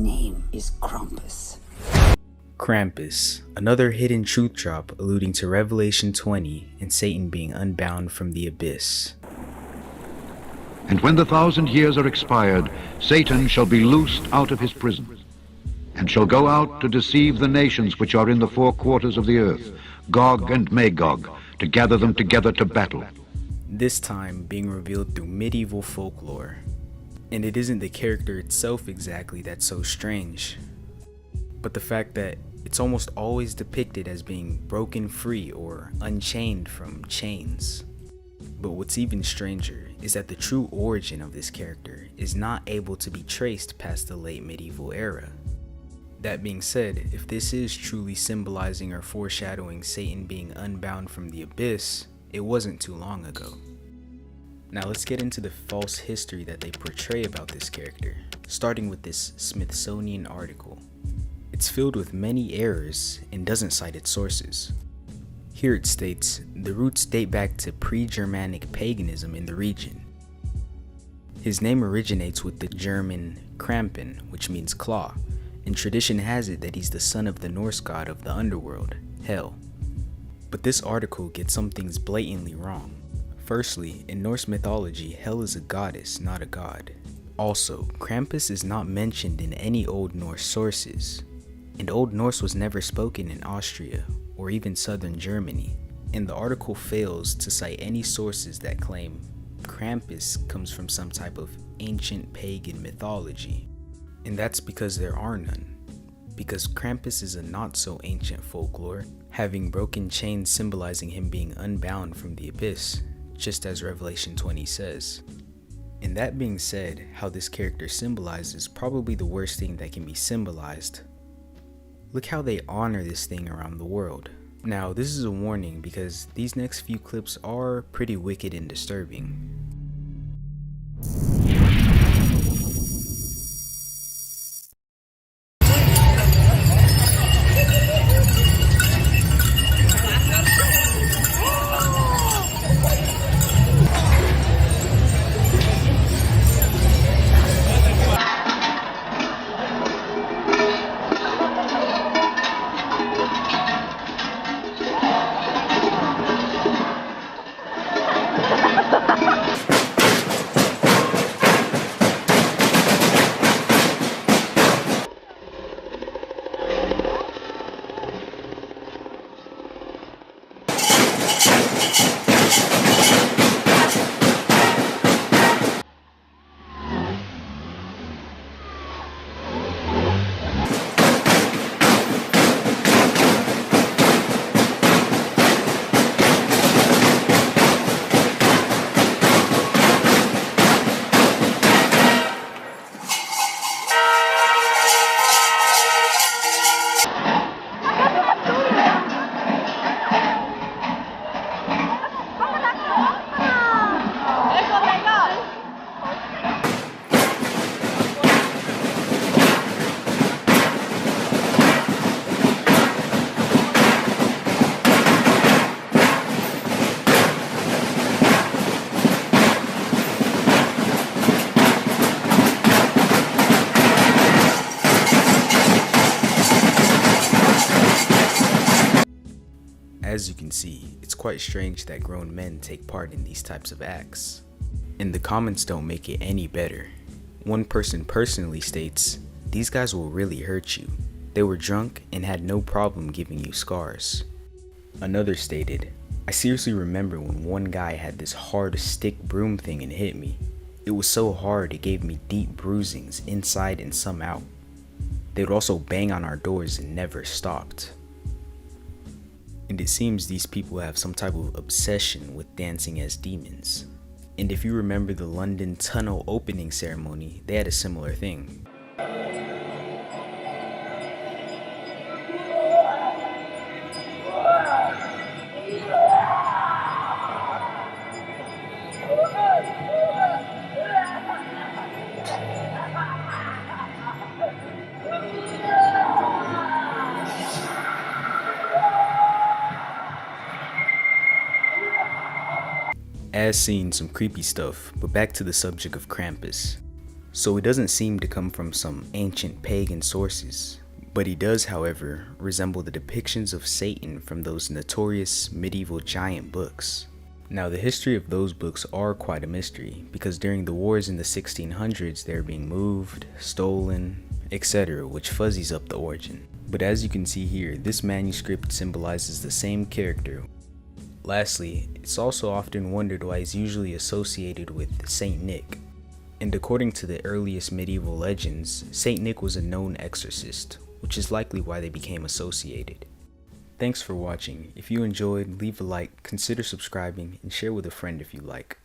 name is Krampus. Krampus, another hidden truth drop alluding to Revelation 20 and Satan being unbound from the abyss. And when the 1,000 years are expired, Satan shall be loosed out of his prison, and shall go out to deceive the nations which are in the four quarters of the earth, Gog and Magog, to gather them together to battle. This time being revealed through medieval folklore. And it isn't the character itself exactly that's so strange, but the fact that it's almost always depicted as being broken free or unchained from chains. But what's even stranger is that the true origin of this character is not able to be traced past the late medieval era. That being said, if this is truly symbolizing or foreshadowing Satan being unbound from the abyss, it wasn't too long ago. Now let's get into the false history that they portray about this character, starting with this Smithsonian article. It's filled with many errors and doesn't cite its sources. Here it states, the roots date back to pre-Germanic paganism in the region. His name originates with the German Krampen, which means claw, and tradition has it that he's the son of the Norse god of the underworld, Hel. But this article gets some things blatantly wrong. Firstly, in Norse mythology, Hel is a goddess, not a god. Also, Krampus is not mentioned in any Old Norse sources, and Old Norse was never spoken in Austria or even southern Germany, and the article fails to cite any sources that claim Krampus comes from some type of ancient pagan mythology. And that's because there are none, because Krampus is a not so ancient folklore, having broken chains symbolizing him being unbound from the abyss, just as Revelation 20 says. And that being said, how this character symbolizes probably the worst thing that can be symbolized. Look how they honor this thing around the world. Now, this is a warning because these next few clips are pretty wicked and disturbing. As you can see, it's quite strange that grown men take part in these types of acts. And the comments don't make it any better. One person personally states, "These guys will really hurt you. They were drunk and had no problem giving you scars." Another stated, "I seriously remember when one guy had this hard stick broom thing and hit me. It was so hard it gave me deep bruisings inside and some out. They would also bang on our doors and never stopped." And it seems these people have some type of obsession with dancing as demons. And if you remember the London tunnel opening ceremony, they had a similar thing. As seen, some creepy stuff, but back to the subject of Krampus. so it doesn't seem to come from some ancient pagan sources. But he does, however, resemble the depictions of Satan from those notorious medieval giant books. Now, the history of those books are quite a mystery, because during the wars in the 1600s, they're being moved, stolen, etc., which fuzzies up the origin. But as you can see here, this manuscript symbolizes the same character. Lastly, it's also often wondered why he's usually associated with Saint Nick. And according to the earliest medieval legends, Saint Nick was a known exorcist, which is likely why they became associated. Thanks for watching. If you enjoyed, leave a like, consider subscribing, and share with a friend if you like.